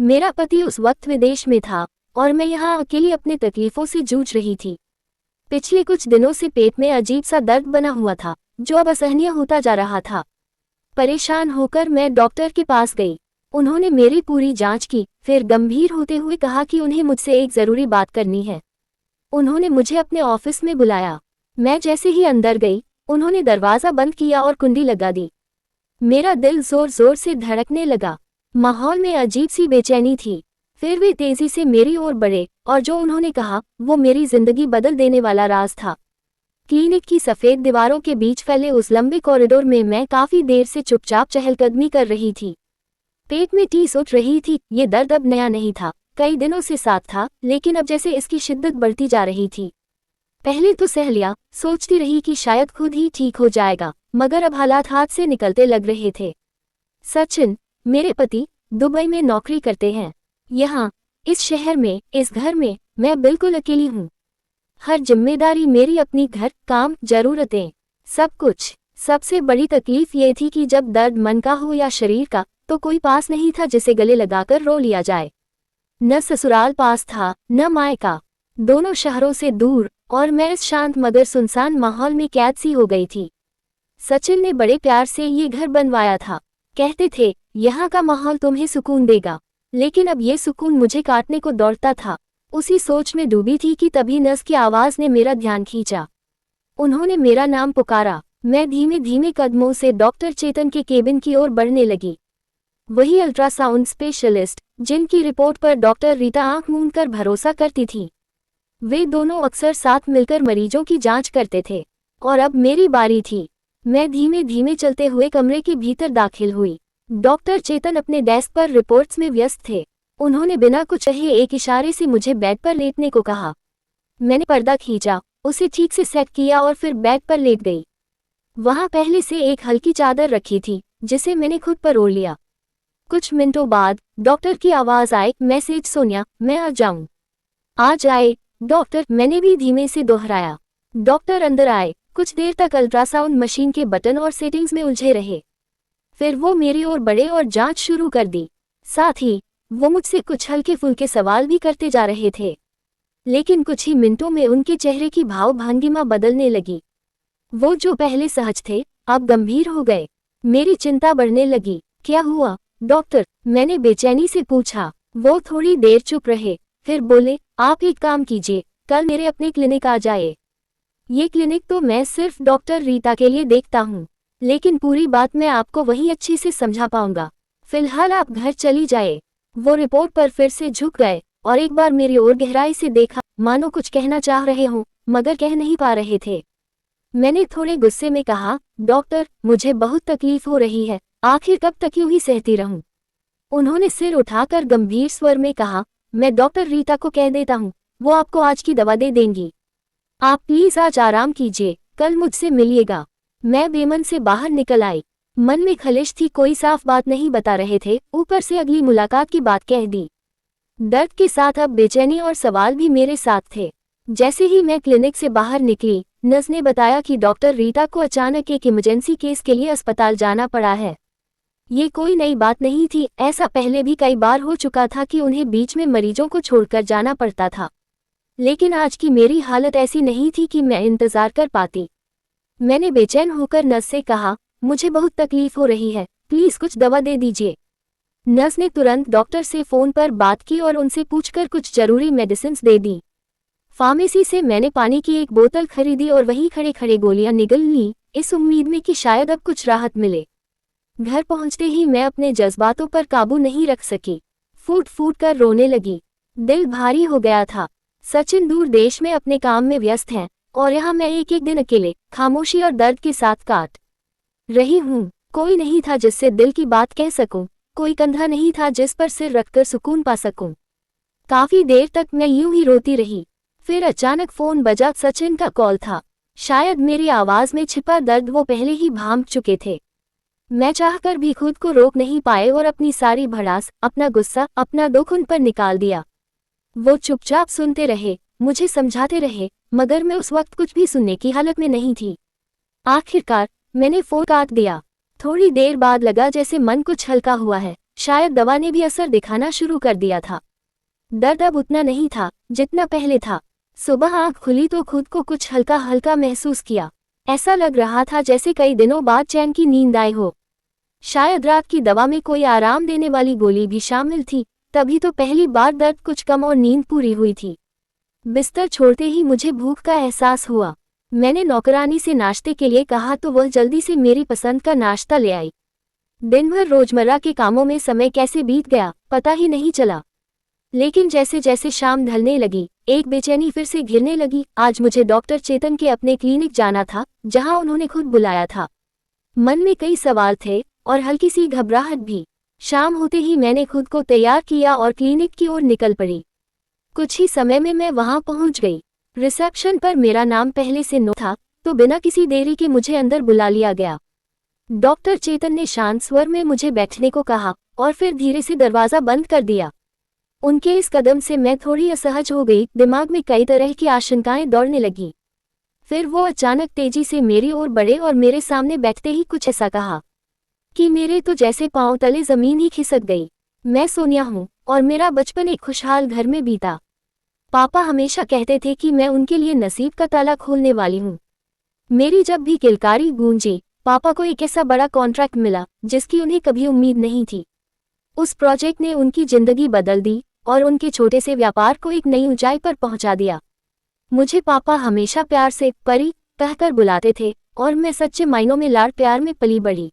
मेरा पति उस वक्त विदेश में था और मैं यहाँ अकेली अपने तकलीफों से जूझ रही थी। पिछले कुछ दिनों से पेट में अजीब सा दर्द बना हुआ था जो अब असहनीय होता जा रहा था। परेशान होकर मैं डॉक्टर के पास गई। उन्होंने मेरी पूरी जांच की, फिर गंभीर होते हुए कहा कि उन्हें मुझसे एक ज़रूरी बात करनी है। उन्होंने मुझे अपने ऑफिस में बुलाया। मैं जैसे ही अंदर गई, उन्होंने दरवाज़ा बंद किया और कुंडी लगा दी। मेरा दिल जोर जोर से धड़कने लगा। माहौल में अजीब सी बेचैनी थी। फिर वे तेजी से मेरी ओर बढ़े और जो उन्होंने कहा वो मेरी जिंदगी बदल देने वाला राज था। क्लिनिक की सफ़ेद दीवारों के बीच फैले उस लंबे कॉरिडोर में मैं काफ़ी देर से चुपचाप चहलकदमी कर रही थी। पेट में टीस उठ रही थी। ये दर्द अब नया नहीं था, कई दिनों से साथ था, लेकिन अब जैसे इसकी शिद्दत बढ़ती जा रही थी। पहले तो सह लिया, सोचती रही कि शायद खुद ही ठीक हो जाएगा, मगर अब हालात हाथ से निकलते लग रहे थे। सचिन, मेरे पति, दुबई में नौकरी करते हैं। यहाँ इस शहर में, इस घर में मैं बिल्कुल अकेली हूँ। हर जिम्मेदारी मेरी अपनी, घर, काम, जरूरतें, सब कुछ। सबसे बड़ी तकलीफ ये थी कि जब दर्द मन का हो या शरीर का, तो कोई पास नहीं था जिसे गले लगाकर रो लिया जाए। न ससुराल पास था, न मायका, दोनों शहरों से दूर, और मैं इस शांत मगर सुनसान माहौल में कैद सी हो गई थी। सचिन ने बड़े प्यार से ये घर बनवाया था। कहते थे यहाँ का माहौल तुम्हें सुकून देगा, लेकिन अब ये सुकून मुझे काटने को दौड़ता था। उसी सोच में डूबी थी कि तभी नर्स की आवाज़ ने मेरा ध्यान खींचा। उन्होंने मेरा नाम पुकारा। मैं धीमे धीमे कदमों से डॉक्टर चेतन के केबिन की ओर बढ़ने लगी। वही अल्ट्रासाउंड स्पेशलिस्ट जिनकी रिपोर्ट पर डॉक्टर रीता आंख मूंद कर भरोसा करती थी। वे दोनों अक्सर साथ मिलकर मरीजों की जांच करते थे, और अब मेरी बारी थी। मैं धीमे धीमे चलते हुए कमरे के भीतर दाखिल हुई। डॉक्टर चेतन अपने डेस्क पर रिपोर्ट्स में व्यस्त थे। उन्होंने बिना कुछ कहे एक इशारे से मुझे बेड पर लेटने को कहा। मैंने पर्दा खींचा, उसे ठीक से सेट किया और फिर बेड पर लेट गई। वहां पहले से एक हल्की चादर रखी थी जिसे मैंने खुद पर ओढ़ लिया। कुछ मिनटों बाद डॉक्टर की आवाज़ आई, मैसेज सोनिया, मैं आ जाऊं। आज आए डॉक्टर, मैंने भी धीमे से दोहराया। डॉक्टर अंदर आए। कुछ देर तक अल्ट्रासाउंड मशीन के बटन और सेटिंग्स में उलझे रहे। फिर वो मेरी ओर बढ़े और जांच शुरू कर दी। साथ ही वो मुझसे कुछ हल्के फुल्के सवाल भी करते जा रहे थे, लेकिन कुछ ही मिनटों में उनके चेहरे की भाव भंगिमा बदलने लगी। वो जो पहले सहज थे, अब गंभीर हो गए। मेरी चिंता बढ़ने लगी। क्या हुआ डॉक्टर, मैंने बेचैनी से पूछा। वो थोड़ी देर चुप रहे, फिर बोले, आप एक काम कीजिए, कल मेरे अपने क्लिनिक आ जाए। ये क्लिनिक तो मैं सिर्फ डॉक्टर रीता के लिए देखता हूँ, लेकिन पूरी बात मैं आपको वहीं अच्छी से समझा पाऊंगा। फिलहाल आप घर चली जाए। वो रिपोर्ट पर फिर से झुक गए और एक बार मेरी ओर गहराई से देखा, मानो कुछ कहना चाह रहे हों, मगर कह नहीं पा रहे थे। मैंने थोड़े गुस्से में कहा, डॉक्टर, मुझे बहुत तकलीफ हो रही है, आखिर कब तक यूं ही सहती रहूं? उन्होंने सिर उठाकर गंभीर स्वर में कहा, मैं डॉक्टर रीता को कह देता हूँ, वो आपको आज की दवा दे देंगी। आप प्लीज आज आराम कीजिए, कल मुझसे मिलिएगा। मैं बेमन से बाहर निकल आई। मन में खलिश थी, कोई साफ बात नहीं बता रहे थे, ऊपर से अगली मुलाकात की बात कह दी। दर्द के साथ अब बेचैनी और सवाल भी मेरे साथ थे। जैसे ही मैं क्लिनिक से बाहर निकली, नर्स ने बताया कि डॉक्टर रीता को अचानक एक इमरजेंसी केस के लिए अस्पताल जाना पड़ा है। ये कोई नई बात नहीं थी, ऐसा पहले भी कई बार हो चुका था कि उन्हें बीच में मरीजों को छोड़कर जाना पड़ता था, लेकिन आज की मेरी हालत ऐसी नहीं थी कि मैं इंतजार कर पाती। मैंने बेचैन होकर नर्स से कहा, मुझे बहुत तकलीफ हो रही है, प्लीज कुछ दवा दे दीजिए। नर्स ने तुरंत डॉक्टर से फोन पर बात की और उनसे पूछकर कुछ जरूरी मेडिसिन्स दे दी। फार्मेसी से मैंने पानी की एक बोतल खरीदी और वहीं खड़े खड़े गोलियां निगल ली, इस उम्मीद में कि शायद अब कुछ राहत मिले। घर पहुंचते ही मैं अपने जज्बातों पर काबू नहीं रख सकी। फूट फूट कर रोने लगी। दिल भारी हो गया था। सचिन दूर देश में अपने काम में व्यस्त हैं और यहाँ मैं एक एक दिन अकेले, खामोशी और दर्द के साथ काट रही हूँ। कोई नहीं था जिससे दिल की बात कह सकूं, कोई कंधा नहीं था जिस पर सिर रखकर सुकून पा सकूं। काफी देर तक मैं यूं ही रोती रही। फिर अचानक फोन बजा। सचिन का कॉल था। शायद मेरी आवाज में छिपा दर्द वो पहले ही भांप चुके थे। मैं चाहकर भी खुद को रोक नहीं पाए और अपनी सारी भड़ास, अपना गुस्सा, अपना दुख उन पर निकाल दिया। वो चुपचाप सुनते रहे, मुझे समझाते रहे, मगर मैं उस वक्त कुछ भी सुनने की हालत में नहीं थी। आखिरकार मैंने फोन काट दिया। थोड़ी देर बाद लगा जैसे मन कुछ हल्का हुआ है, शायद दवा ने भी असर दिखाना शुरू कर दिया था। दर्द अब उतना नहीं था जितना पहले था। सुबह आंख खुली तो खुद को कुछ हल्का हल्का महसूस किया। ऐसा लग रहा था जैसे कई दिनों बाद चैन की नींद आई हो। शायद रात की दवा में कोई आराम देने वाली गोली भी शामिल थी, तभी तो पहली बार दर्द कुछ कम और नींद पूरी हुई थी। बिस्तर छोड़ते ही मुझे भूख का एहसास हुआ। मैंने नौकरानी से नाश्ते के लिए कहा तो वह जल्दी से मेरी पसंद का नाश्ता ले आई। दिन भर रोजमर्रा के कामों में समय कैसे बीत गया पता ही नहीं चला। लेकिन जैसे जैसे शाम ढलने लगी, एक बेचैनी फिर से घिरने लगी। आज मुझे डॉक्टर चेतन के अपने क्लिनिक जाना था, जहां उन्होंने खुद बुलाया था। मन में कई सवाल थे और हल्की सी घबराहट भी। शाम होते ही मैंने खुद को तैयार किया और क्लिनिक की ओर निकल पड़ी। कुछ ही समय में मैं वहां पहुंच गई। रिसेप्शन पर मेरा नाम पहले से नो था, तो बिना किसी देरी के मुझे अंदर बुला लिया गया। डॉक्टर चेतन ने शांत स्वर में मुझे बैठने को कहा और फिर धीरे से दरवाजा बंद कर दिया। उनके इस कदम से मैं थोड़ी असहज हो गई। दिमाग में कई तरह की आशंकाएं दौड़ने लगी। फिर वो अचानक तेजी से मेरी ओर बढ़े और मेरे सामने बैठते ही कुछ ऐसा कहा कि मेरे तो जैसे पांव तले जमीन ही खिसक गई। मैं सोनिया हूँ और मेरा बचपन एक खुशहाल घर में बीता। पापा हमेशा कहते थे कि मैं उनके लिए नसीब का ताला खोलने वाली हूँ। मेरी जब भी किलकारी गूंजी, पापा को एक ऐसा बड़ा कॉन्ट्रैक्ट मिला जिसकी उन्हें कभी उम्मीद नहीं थी। उस प्रोजेक्ट ने उनकी जिंदगी बदल दी और उनके छोटे से व्यापार को एक नई ऊंचाई पर पहुंचा दिया। मुझे पापा हमेशा प्यार से परी कहकर बुलाते थे और मैं सच्चे मायनों में लाड़ प्यार में पली बढ़ी।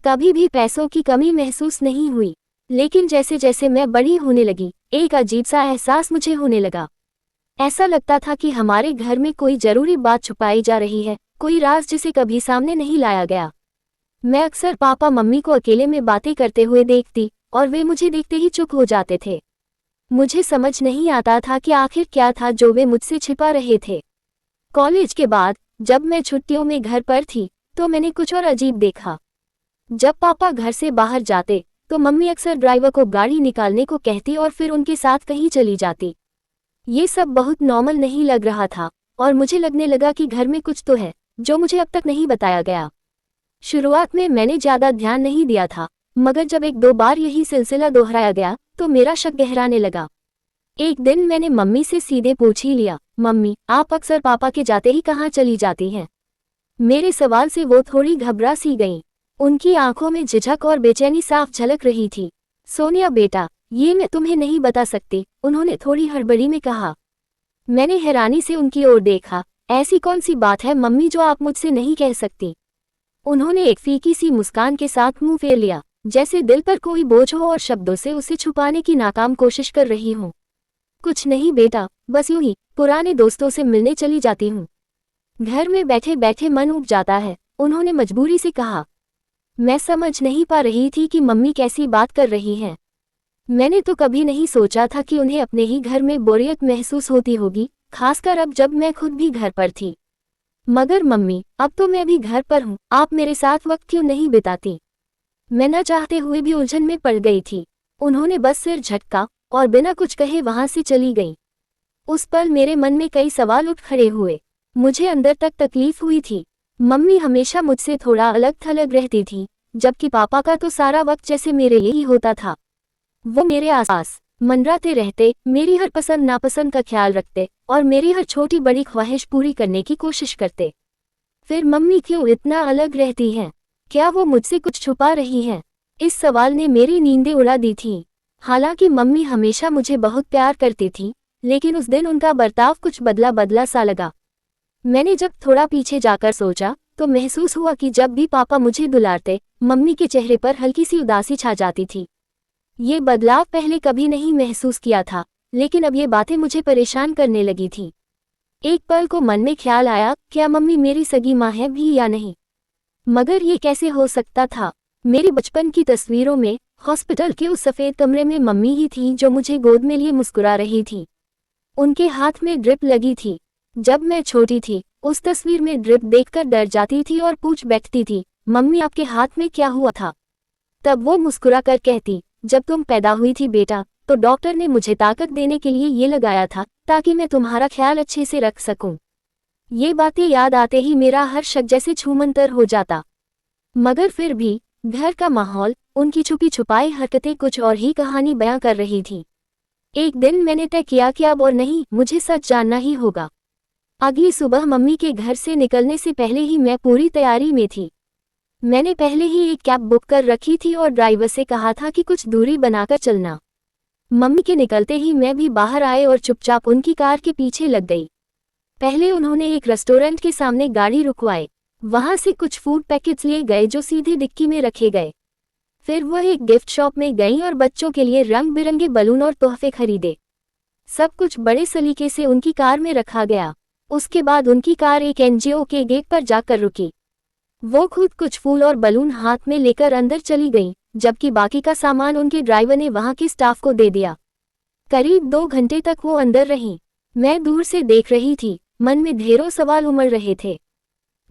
कभी भी पैसों की कमी महसूस नहीं हुई। लेकिन जैसे जैसे मैं बड़ी होने लगी, एक अजीब सा एहसास मुझे होने लगा। ऐसा लगता था कि हमारे घर में कोई जरूरी बात छुपाई जा रही है, कोई राज जिसे कभी सामने नहीं लाया गया। मैं अक्सर पापा मम्मी को अकेले में बातें करते हुए देखती और वे मुझे देखते ही चुप हो जाते थे। मुझे समझ नहीं आता था कि आखिर क्या था जो वे मुझसे छिपा रहे थे। कॉलेज के बाद जब मैं छुट्टियों में घर पर थी तो मैंने कुछ और अजीब देखा। जब पापा घर से बाहर जाते तो मम्मी अक्सर ड्राइवर को गाड़ी निकालने को कहती और फिर उनके साथ कहीं चली जाती। ये सब बहुत नॉर्मल नहीं लग रहा था और मुझे लगने लगा कि घर में कुछ तो है जो मुझे अब तक नहीं बताया गया। शुरुआत में मैंने ज्यादा ध्यान नहीं दिया था, मगर जब एक दो बार यही सिलसिला दोहराया गया तो मेरा शक गहराने लगा। एक दिन मैंने मम्मी से सीधे पूछ ही लिया, मम्मी आप अक्सर पापा के जाते ही कहाँ चली जाती हैं? मेरे सवाल से वो थोड़ी घबरा सी गईं। उनकी आंखों में झिझक और बेचैनी साफ झलक रही थी। सोनिया बेटा, ये मैं तुम्हें नहीं बता सकती, उन्होंने थोड़ी हड़बड़ी में कहा। मैंने हैरानी से उनकी ओर देखा। ऐसी कौन सी बात है मम्मी जो आप मुझसे नहीं कह सकती? उन्होंने एक फीकी सी मुस्कान के साथ मुंह फेर लिया, जैसे दिल पर कोई बोझ हो और शब्दों से उसे छुपाने की नाकाम कोशिश कर रही हूँ। कुछ नहीं बेटा, बस यूं ही पुराने दोस्तों से मिलने चली जाती हूँ। घर में बैठे बैठे मन उब जाता है, उन्होंने मजबूरी से कहा। मैं समझ नहीं पा रही थी कि मम्मी कैसी बात कर रही हैं। मैंने तो कभी नहीं सोचा था कि उन्हें अपने ही घर में बोरियत महसूस होती होगी, खासकर अब जब मैं खुद भी घर पर थी। मगर मम्मी, अब तो मैं भी घर पर हूँ, आप मेरे साथ वक्त क्यों नहीं बिताती? मैं न चाहते हुए भी उलझन में पड़ गई थी। उन्होंने बस सिर झटका और बिना कुछ कहे वहां से चली गई। उस पल मेरे मन में कई सवाल उठ खड़े हुए। मुझे अंदर तक तकलीफ हुई थी। मम्मी हमेशा मुझसे थोड़ा अलग थलग रहती थी, जबकि पापा का तो सारा वक्त जैसे मेरे लिए ही होता था। वो मेरे आसपास मंडराते रहते, मेरी हर पसंद नापसंद का ख्याल रखते और मेरी हर छोटी बड़ी ख्वाहिश पूरी करने की कोशिश करते। फिर मम्मी क्यों इतना अलग रहती हैं? क्या वो मुझसे कुछ छुपा रही हैं? इस सवाल ने मेरी नींदें उड़ा दी थीं। हालांकि मम्मी हमेशा मुझे बहुत प्यार करती थी, लेकिन उस दिन उनका बर्ताव कुछ बदला बदला सा लगा। मैंने जब थोड़ा पीछे जाकर सोचा तो महसूस हुआ कि जब भी पापा मुझे दुलारते, मम्मी के चेहरे पर हल्की सी उदासी छा जाती थी। ये बदलाव पहले कभी नहीं महसूस किया था, लेकिन अब ये बातें मुझे परेशान करने लगी थी। एक पल को मन में ख्याल आया, क्या मम्मी मेरी सगी माँ है भी या नहीं? मगर ये कैसे हो सकता था? मेरी बचपन की तस्वीरों में हॉस्पिटल के उस सफ़ेद कमरे में मम्मी ही थी जो मुझे गोद में लिए मुस्कुरा रही थी। उनके हाथ में ड्रिप लगी थी। जब मैं छोटी थी, उस तस्वीर में ड्रिप देखकर डर जाती थी और पूछ बैठती थी, मम्मी आपके हाथ में क्या हुआ था? तब वो मुस्कुरा कर कहती, जब तुम पैदा हुई थी बेटा, तो डॉक्टर ने मुझे ताकत देने के लिए ये लगाया था ताकि मैं तुम्हारा ख्याल अच्छे से रख सकूं। ये बातें याद आते ही मेरा हर शक जैसे छूमंतर हो जाता। मगर फिर भी घर का माहौल, उनकी छुपी छुपाई हरकतें कुछ और ही कहानी बयां कर रही थी। एक दिन मैंने तय किया कि अब और नहीं, मुझे सच जानना ही होगा। अगली सुबह मम्मी के घर से निकलने से पहले ही मैं पूरी तैयारी में थी। मैंने पहले ही एक कैब बुक कर रखी थी और ड्राइवर से कहा था कि कुछ दूरी बनाकर चलना। मम्मी के निकलते ही मैं भी बाहर आए और चुपचाप उनकी कार के पीछे लग गई। पहले उन्होंने एक रेस्टोरेंट के सामने गाड़ी रुकवाई। वहां से कुछ फूड पैकेट्स लिए गए जो सीधे डिक्की में रखे गए। फिर वह एक गिफ्ट शॉप में गईं और बच्चों के लिए रंग बिरंगे बलून और तोहफे खरीदे। सब कुछ बड़े सलीके से उनकी कार में रखा गया। उसके बाद उनकी कार एक एनजीओ के गेट पर जाकर रुकी। वो खुद कुछ फूल और बलून हाथ में लेकर अंदर चली गई, जबकि बाकी का सामान उनके ड्राइवर ने वहां के स्टाफ को दे दिया। करीब 2 घंटे तक वो अंदर रहीं। मैं दूर से देख रही थी, मन में ढेरों सवाल उमड़ रहे थे।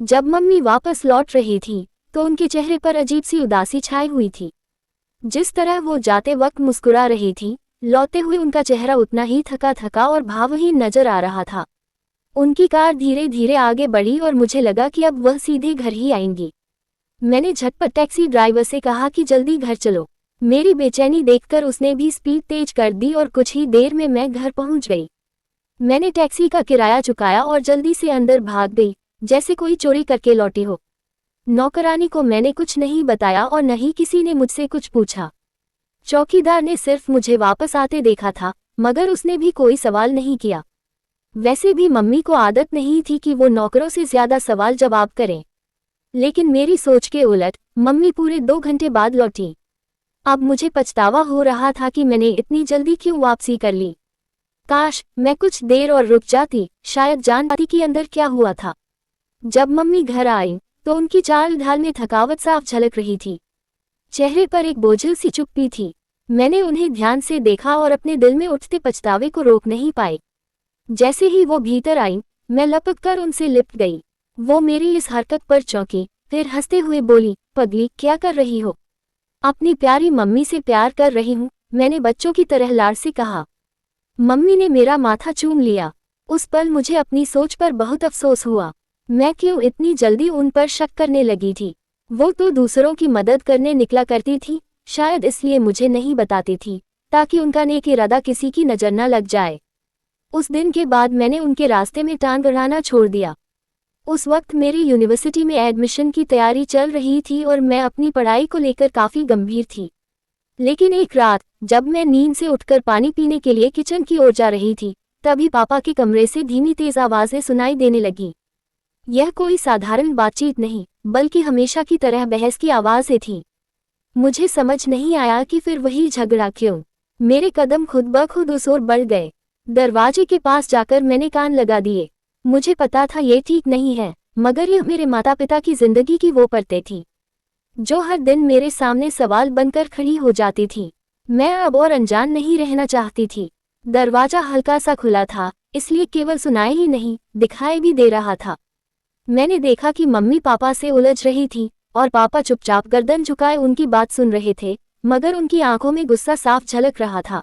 जब मम्मी वापस लौट रही थी तो उनके चेहरे पर अजीब सी उदासी छाई हुई थी। जिस तरह वो जाते वक्त मुस्कुरा रही थी, लौटते हुए उनका चेहरा उतना ही थका थका और भावहीन नजर आ रहा था। उनकी कार धीरे धीरे आगे बढ़ी और मुझे लगा कि अब वह सीधे घर ही आएंगी। मैंने झटपट टैक्सी ड्राइवर से कहा कि जल्दी घर चलो। मेरी बेचैनी देखकर उसने भी स्पीड तेज कर दी और कुछ ही देर में मैं घर पहुंच गई। मैंने टैक्सी का किराया चुकाया और जल्दी से अंदर भाग गई, जैसे कोई चोरी करके लौटी हो। नौकरानी को मैंने कुछ नहीं बताया और न ही किसी ने मुझसे कुछ पूछा। चौकीदार ने सिर्फ मुझे वापस आते देखा था, मगर उसने भी कोई सवाल नहीं किया। वैसे भी मम्मी को आदत नहीं थी कि वो नौकरों से ज्यादा सवाल जवाब करें। लेकिन मेरी सोच के उलट मम्मी पूरे 2 घंटे बाद लौटी। अब मुझे पछतावा हो रहा था कि मैंने इतनी जल्दी क्यों वापसी कर ली। काश मैं कुछ देर और रुक जाती, शायद जान पाती कि अंदर क्या हुआ था। जब मम्मी घर आई तो उनकी चाल ढाल में थकावट साफ झलक रही थी। चेहरे पर एक बोझिल सी चुप्पी थी। मैंने उन्हें ध्यान से देखा और अपने दिल में उठते पछतावे को रोक नहीं पाई। जैसे ही वो भीतर आई, मैं लपक कर उनसे लिपट गई। वो मेरी इस हरकत पर चौंकी, फिर हंसते हुए बोली, पगली क्या कर रही हो? अपनी प्यारी मम्मी से प्यार कर रही हूँ, मैंने बच्चों की तरह लाड़ से कहा। मम्मी ने मेरा माथा चूम लिया। उस पल मुझे अपनी सोच पर बहुत अफसोस हुआ। मैं क्यों इतनी जल्दी उन पर शक करने लगी थी। वो तो दूसरों की मदद करने निकला करती थी, शायद इसलिए मुझे नहीं बताती थी, ताकि उनका नेक इरादा किसी की नजर न लग जाए। उस दिन के बाद मैंने उनके रास्ते में टांग अड़ाना छोड़ दिया। उस वक्त मेरी यूनिवर्सिटी में एडमिशन की तैयारी चल रही थी और मैं अपनी पढ़ाई को लेकर काफ़ी गंभीर थी। लेकिन एक रात जब मैं नींद से उठकर पानी पीने के लिए किचन की ओर जा रही थी, तभी पापा के कमरे से धीमी तेज आवाज़ें सुनाई देने लगीं। यह कोई साधारण बातचीत नहीं, बल्कि हमेशा की तरह बहस की आवाज़ें थीं। मुझे समझ नहीं आया कि फिर वही झगड़ा क्यों। मेरे कदम खुद ब खुद उस ओर बढ़ गए। दरवाजे के पास जाकर मैंने कान लगा दिए। मुझे पता था ये ठीक नहीं है, मगर यह मेरे माता पिता की जिंदगी की वो परतें थी जो हर दिन मेरे सामने सवाल बनकर खड़ी हो जाती थी। मैं अब और अनजान नहीं रहना चाहती थी। दरवाजा हल्का सा खुला था, इसलिए केवल सुनाई ही नहीं, दिखाई भी दे रहा था। मैंने देखा कि मम्मी पापा से उलझ रही थी और पापा चुपचाप गर्दन झुकाए उनकी बात सुन रहे थे, मगर उनकी आंखों में गुस्सा साफ झलक रहा था।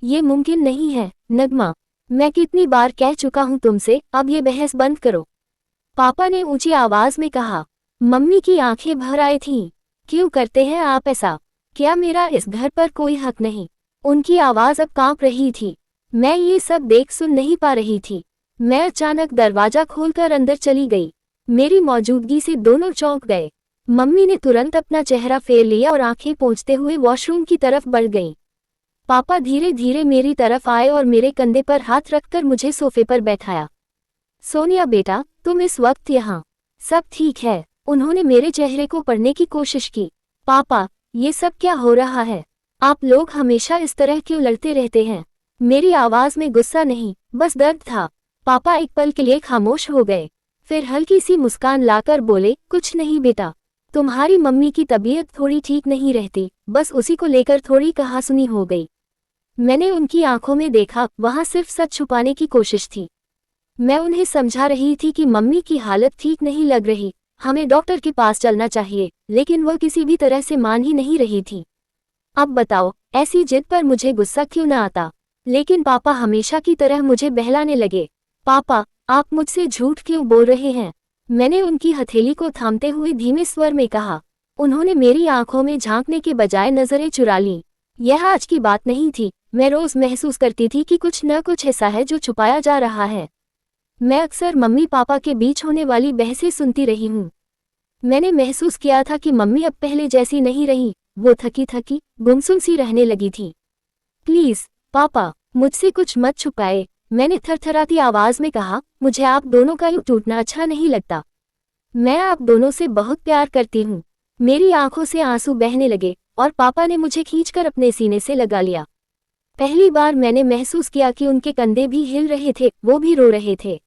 ये मुमकिन नहीं है, नगमा। मैं कितनी बार कह चुका हूं तुमसे, अब ये बहस बंद करो, पापा ने ऊंची आवाज में कहा। मम्मी की आंखें भर आई थीं। क्यों करते हैं आप ऐसा? क्या मेरा इस घर पर कोई हक नहीं? उनकी आवाज अब कांप रही थी। मैं ये सब देख सुन नहीं पा रही थी। मैं अचानक दरवाजा खोलकर अंदर चली गई। मेरी मौजूदगी से दोनों चौंक गए। मम्मी ने तुरंत अपना चेहरा फेर लिया और आंखें पोंछते हुए वॉशरूम की तरफ बढ़ गईं। पापा धीरे धीरे मेरी तरफ आए और मेरे कंधे पर हाथ रखकर मुझे सोफे पर बैठाया। सोनिया बेटा, तुम इस वक्त यहाँ? सब ठीक है? उन्होंने मेरे चेहरे को पढ़ने की कोशिश की। पापा, ये सब क्या हो रहा है? आप लोग हमेशा इस तरह क्यों लड़ते रहते हैं? मेरी आवाज में गुस्सा नहीं, बस दर्द था। पापा एक पल के लिए खामोश हो गए, फिर हल्की सी मुस्कान लाकर बोले, कुछ नहीं बेटा, तुम्हारी मम्मी की तबीयत थोड़ी ठीक नहीं रहती, बस उसी को लेकर थोड़ी कहासुनी हो गई। मैंने उनकी आंखों में देखा, वहां सिर्फ सच छुपाने की कोशिश थी। मैं उन्हें समझा रही थी कि मम्मी की हालत ठीक नहीं लग रही, हमें डॉक्टर के पास चलना चाहिए, लेकिन वह किसी भी तरह से मान ही नहीं रही थी। अब बताओ, ऐसी जिद पर मुझे गुस्सा क्यों न आता? लेकिन पापा हमेशा की तरह मुझे बहलाने लगे। पापा, आप मुझसे झूठ क्यों बोल रहे हैं? मैंने उनकी हथेली को थामते हुए धीमे स्वर में कहा। उन्होंने मेरी आंखों में झांकने के बजाय नजरें चुरा लीं। यह आज की बात नहीं थी, मैं रोज महसूस करती थी कि कुछ न कुछ ऐसा है जो छुपाया जा रहा है। मैं अक्सर मम्मी पापा के बीच होने वाली बहसें सुनती रही हूँ। मैंने महसूस किया था कि मम्मी अब पहले जैसी नहीं रही, वो थकी थकी गुमसुम सी रहने लगी थी। प्लीज पापा, मुझसे कुछ मत छुपाए, मैंने थरथराती आवाज में कहा। मुझे आप दोनों का यूं टूटना अच्छा नहीं लगता। मैं आप दोनों से बहुत प्यार करती हूँ। मेरी आंखों से आंसू बहने लगे और पापा ने मुझे खींचकर अपने सीने से लगा लिया। पहली बार मैंने महसूस किया कि उनके कंधे भी हिल रहे थे, वो भी रो रहे थे।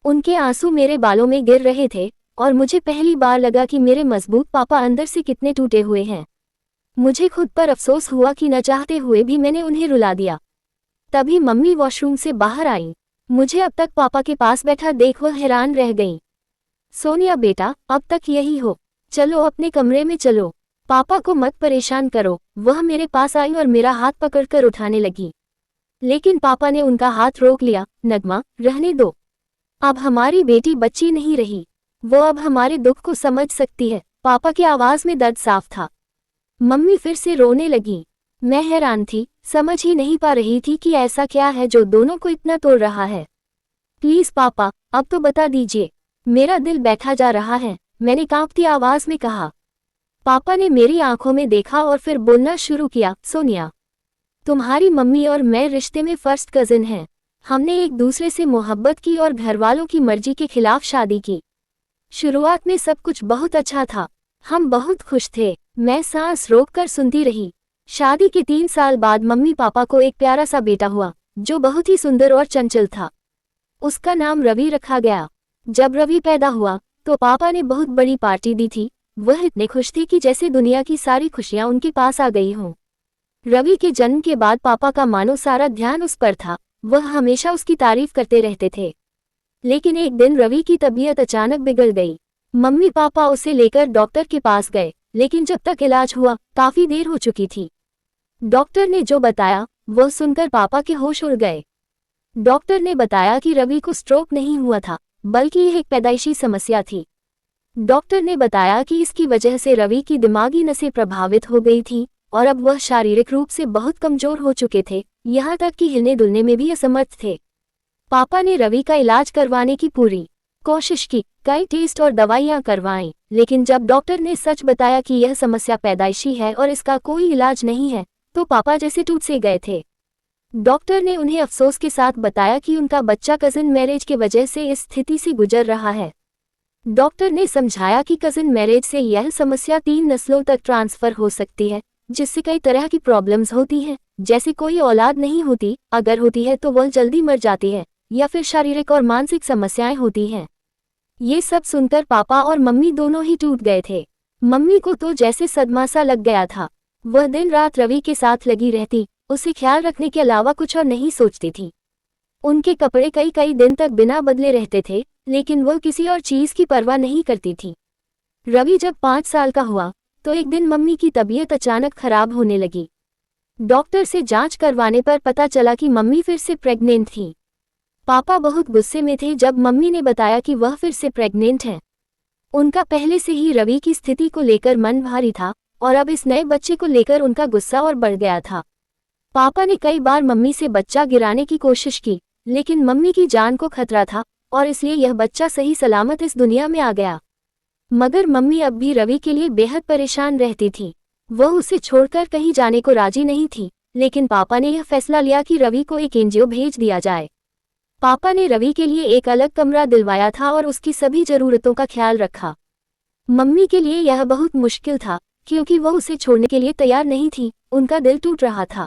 उनके आंसू मेरे बालों में गिर रहे थे और मुझे पहली बार लगा कि मेरे मजबूत पापा अंदर से कितने टूटे हुए हैं। मुझे खुद पर अफसोस हुआ कि न चाहते हुए भी मैंने उन्हें रुला दिया। तभी मम्मी वॉशरूम से बाहर आई। मुझे अब तक पापा के पास बैठा देख वह हैरान रह गई। सोनिया बेटा, अब तक यही हो, चलो अपने कमरे में चलो, पापा को मत परेशान करो। वह मेरे पास आई और मेरा हाथ पकड़कर उठाने लगी, लेकिन पापा ने उनका हाथ रोक लिया। नगमा, रहने दो, अब हमारी बेटी बच्ची नहीं रही, वो अब हमारे दुख को समझ सकती है। पापा की आवाज में दर्द साफ था। मम्मी फिर से रोने लगी। मैं हैरान थी, समझ ही नहीं पा रही थी कि ऐसा क्या है जो दोनों को इतना तोड़ रहा है। प्लीज पापा, अब तो बता दीजिए, मेरा दिल बैठा जा रहा है, मैंने कांपती आवाज में कहा। पापा ने मेरी आंखों में देखा और फिर बोलना शुरू किया। सोनिया, तुम्हारी मम्मी और मैं रिश्ते में फर्स्ट कजिन हैं। हमने एक दूसरे से मोहब्बत की और घरवालों की मर्जी के खिलाफ शादी की। शुरुआत में सब कुछ बहुत अच्छा था, हम बहुत खुश थे। मैं सांस रोककर सुनती रही। शादी के 3 साल बाद मम्मी पापा को एक प्यारा सा बेटा हुआ, जो बहुत ही सुंदर और चंचल था। उसका नाम रवि रखा गया। जब रवि पैदा हुआ तो पापा ने बहुत बड़ी पार्टी दी थी। वह इतने खुश थे कि जैसे दुनिया की सारी खुशियां उनके पास आ गई हों। रवि के जन्म के बाद पापा का मानो सारा ध्यान उस पर था। वह हमेशा उसकी तारीफ करते रहते थे। लेकिन एक दिन रवि की तबीयत अचानक बिगड़ गई। मम्मी पापा उसे लेकर डॉक्टर के पास गए, लेकिन जब तक इलाज हुआ काफी देर हो चुकी थी। डॉक्टर ने जो बताया वह सुनकर पापा के होश उड़ गए। डॉक्टर ने बताया कि रवि को स्ट्रोक नहीं हुआ था, बल्कि यह एक पैदाइशी समस्या थी। डॉक्टर ने बताया कि इसकी वजह से रवि की दिमागी नसें प्रभावित हो गई थीं और अब वह शारीरिक रूप से बहुत कमजोर हो चुके थे, यहाँ तक कि हिलने डुलने में भी असमर्थ थे। पापा ने रवि का इलाज करवाने की पूरी कोशिश की, कई टेस्ट और दवाइयां करवाईं, लेकिन जब डॉक्टर ने सच बताया कि यह समस्या पैदाइशी है और इसका कोई इलाज नहीं है, तो पापा जैसे टूट से गए थे। डॉक्टर ने उन्हें अफसोस के साथ बताया कि उनका बच्चा कजिन मैरिज की वजह से इस स्थिति से गुजर रहा है। डॉक्टर ने समझाया कि कजिन मैरिज से यह समस्या 3 नस्लों तक ट्रांसफर हो सकती है, जिससे कई तरह की प्रॉब्लम्स होती हैं, जैसे कोई औलाद नहीं होती, अगर होती है तो वह जल्दी मर जाती है, या फिर शारीरिक और मानसिक समस्याएं होती हैं। ये सब सुनकर पापा और मम्मी दोनों ही टूट गए थे। मम्मी को तो जैसे सदमा सा लग गया था। वह दिन रात रवि के साथ लगी रहती, उसे ख्याल रखने के अलावा कुछ और नहीं सोचती थी। उनके कपड़े कई कई दिन तक बिना बदले रहते थे, लेकिन वह किसी और चीज की परवाह नहीं करती थी। रवि जब 5 साल का हुआ तो एक दिन मम्मी की तबीयत अचानक खराब होने लगी। डॉक्टर से जांच करवाने पर पता चला कि मम्मी फिर से प्रेग्नेंट थी। पापा बहुत गुस्से में थे जब मम्मी ने बताया कि वह फिर से प्रेग्नेंट है। उनका पहले से ही रवि की स्थिति को लेकर मन भारी था और अब इस नए बच्चे को लेकर उनका गुस्सा और बढ़ गया था। पापा ने कई बार मम्मी से बच्चा गिराने की कोशिश की, लेकिन मम्मी की जान को खतरा था और इसलिए यह बच्चा सही सलामत इस दुनिया में आ गया। मगर मम्मी अब भी रवि के लिए बेहद परेशान रहती थी। वह उसे छोड़कर कहीं जाने को राजी नहीं थी, लेकिन पापा ने यह फैसला लिया कि रवि को एक एनजीओ भेज दिया जाए। पापा ने रवि के लिए एक अलग कमरा दिलवाया था और उसकी सभी जरूरतों का ख्याल रखा। मम्मी के लिए यह बहुत मुश्किल था, क्योंकि वह उसे छोड़ने के लिए तैयार नहीं थी, उनका दिल टूट रहा था।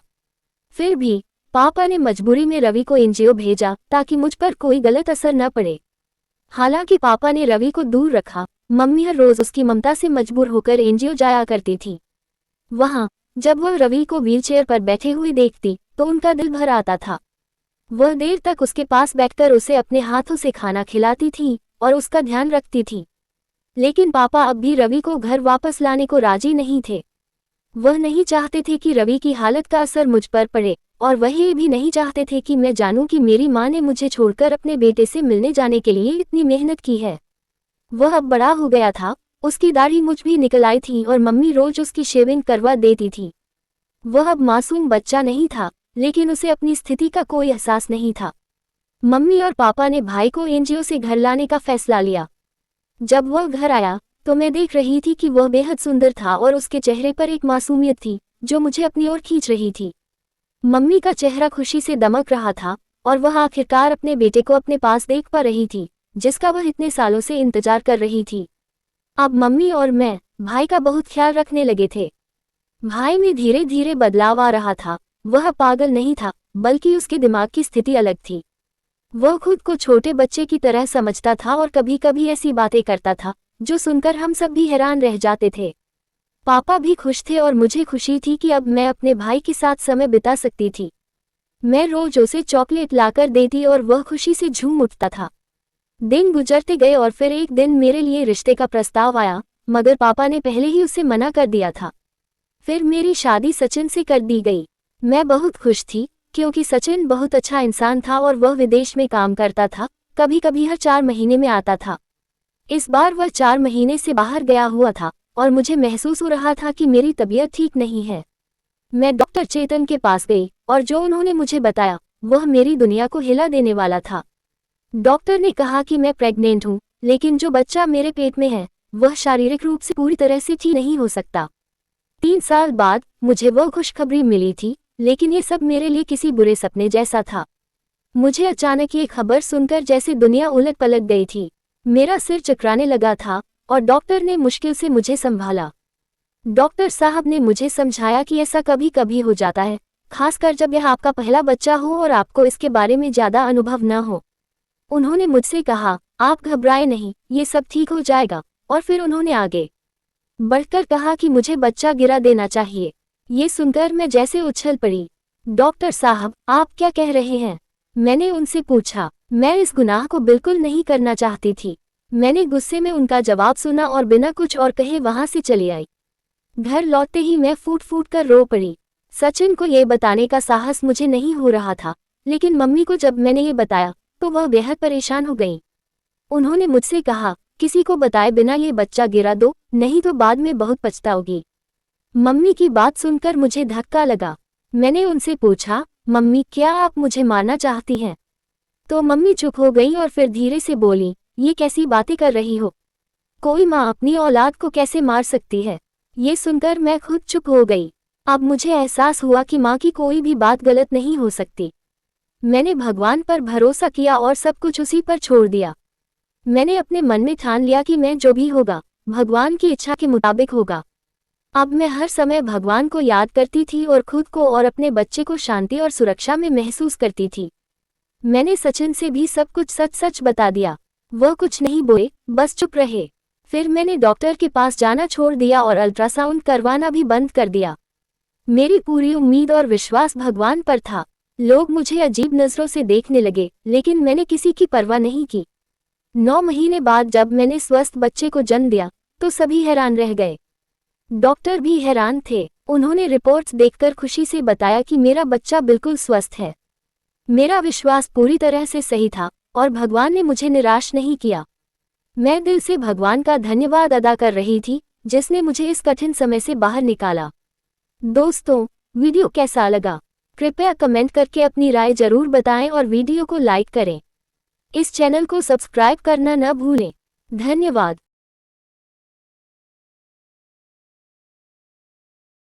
फिर भी पापा ने मजबूरी में रवि को एनजीओ भेजा ताकि मुझ पर कोई गलत असर न पड़े। हालांकि पापा ने रवि को दूर रखा, मम्मी हर रोज उसकी ममता से मजबूर होकर एनजीओ जाया करती थी। वहां जब वह रवि को व्हीलचेयर पर बैठे हुए देखती तो उनका दिल भर आता था। वह देर तक उसके पास बैठकर उसे अपने हाथों से खाना खिलाती थी और उसका ध्यान रखती थी। लेकिन पापा अब भी रवि को घर वापस लाने को राजी नहीं थे। वह नहीं चाहते थे कि रवि की हालत का असर मुझ पर पड़े, और वह ये भी नहीं चाहते थे कि मैं जानूं कि मेरी माँ ने मुझे छोड़कर अपने बेटे से मिलने जाने के लिए इतनी मेहनत की है। वह अब बड़ा हो गया था उसकी दाढ़ी मुझ भी निकल आई थी और मम्मी रोज उसकी शेविंग करवा देती थी। वह अब मासूम बच्चा नहीं था, लेकिन उसे अपनी स्थिति का कोई एहसास नहीं था। मम्मी और पापा ने भाई को एनजीओ से घर लाने का फैसला लिया। जब वह घर आया तो मैं देख रही थी कि वह बेहद सुंदर था और उसके चेहरे पर एक मासूमियत थी जो मुझे अपनी ओर खींच रही थी। मम्मी का चेहरा खुशी से दमक रहा था और वह आखिरकार अपने बेटे को अपने पास देख पा रही थी, जिसका वह इतने सालों से इंतजार कर रही थी। अब मम्मी और मैं भाई का बहुत ख्याल रखने लगे थे। भाई में धीरे धीरे बदलाव आ रहा था। वह पागल नहीं था, बल्कि उसके दिमाग की स्थिति अलग थी। वह खुद को छोटे बच्चे की तरह समझता था और कभी कभी ऐसी बातें करता था जो सुनकर हम सब भी हैरान रह जाते थे। पापा भी खुश थे और मुझे खुशी थी कि अब मैं अपने भाई के साथ समय बिता सकती थी। मैं रोज उसे चॉकलेट लाकर देती और वह खुशी से झूम उठता था। दिन गुजरते गए और फिर एक दिन मेरे लिए रिश्ते का प्रस्ताव आया, मगर पापा ने पहले ही उसे मना कर दिया था। फिर मेरी शादी सचिन से कर दी गई। मैं बहुत खुश थी क्योंकि सचिन बहुत अच्छा इंसान था और वह विदेश में काम करता था। कभी कभी हर 4 महीने में आता था। इस बार वह 4 महीने से बाहर गया हुआ था और मुझे महसूस हो रहा था कि मेरी तबीयत ठीक नहीं है। मैं डॉक्टर चेतन के पास गई और जो उन्होंने मुझे बताया वह मेरी दुनिया को हिला देने वाला था। डॉक्टर ने कहा कि मैं प्रेग्नेंट हूँ, लेकिन जो बच्चा मेरे पेट में है वह शारीरिक रूप से पूरी तरह से ठीक नहीं हो सकता। 3 साल बाद मुझे वह खुशखबरी मिली थी, लेकिन ये सब मेरे लिए किसी बुरे सपने जैसा था। मुझे अचानक ये खबर सुनकर जैसे दुनिया उलट पलट गई थी। मेरा सिर चकराने लगा था और डॉक्टर ने मुश्किल से मुझे संभाला। डॉक्टर साहब ने मुझे समझाया कि ऐसा कभी कभी हो जाता है, खासकर जब यह आपका पहला बच्चा हो और आपको इसके बारे में ज्यादा अनुभव न हो। उन्होंने मुझसे कहा, आप घबराएं नहीं, ये सब ठीक हो जाएगा। और फिर उन्होंने आगे बढ़कर कहा कि मुझे बच्चा गिरा देना चाहिए। ये सुनकर मैं जैसे उछल पड़ी। डॉक्टर साहब, आप क्या कह रहे हैं? मैंने उनसे पूछा। मैं इस गुनाह को बिल्कुल नहीं करना चाहती थी। मैंने गुस्से में उनका जवाब सुना और बिना कुछ और कहे वहां से चली आई। घर लौटते ही मैं फूट फूट कर रो पड़ी। सचिन को ये बताने का साहस मुझे नहीं हो रहा था, लेकिन मम्मी को जब मैंने ये बताया तो वह बेहद परेशान हो गई। उन्होंने मुझसे कहा, किसी को बताए बिना ये बच्चा गिरा दो, नहीं तो बाद में बहुत पछताओगी। मम्मी की बात सुनकर मुझे धक्का लगा। मैंने उनसे पूछा, मम्मी क्या आप मुझे मारना चाहती हैं? तो मम्मी चुप हो गई और फिर धीरे से बोली, ये कैसी बातें कर रही हो? कोई माँ अपनी औलाद को कैसे मार सकती है? ये सुनकर मैं खुद चुप हो गई। अब मुझे एहसास हुआ कि माँ की कोई भी बात गलत नहीं हो सकती। मैंने भगवान पर भरोसा किया और सब कुछ उसी पर छोड़ दिया। मैंने अपने मन में ठान लिया कि मैं जो भी होगा भगवान की इच्छा के मुताबिक होगा। अब मैं हर समय भगवान को याद करती थी और खुद को और अपने बच्चे को शांति और सुरक्षा में महसूस करती थी। मैंने सचिन से भी सब कुछ सच सच बता दिया। वह कुछ नहीं बोले, बस चुप रहे। फिर मैंने डॉक्टर के पास जाना छोड़ दिया और अल्ट्रासाउंड करवाना भी बंद कर दिया। मेरी पूरी उम्मीद और विश्वास भगवान पर था। लोग मुझे अजीब नजरों से देखने लगे, लेकिन मैंने किसी की परवाह नहीं की। 9 महीने बाद जब मैंने स्वस्थ बच्चे को जन्म दिया तो सभी हैरान रह गए। डॉक्टर भी हैरान थे। उन्होंने रिपोर्ट्स देखकर खुशी से बताया कि मेरा बच्चा बिल्कुल स्वस्थ है। मेरा विश्वास पूरी तरह से सही था और भगवान ने मुझे निराश नहीं किया। मैं दिल से भगवान का धन्यवाद अदा कर रही थी, जिसने मुझे इस कठिन समय से बाहर निकाला। दोस्तों, वीडियो कैसा लगा? कृपया कमेंट करके अपनी राय जरूर बताएं और वीडियो को लाइक करें। इस चैनल को सब्सक्राइब करना न भूलें। धन्यवाद।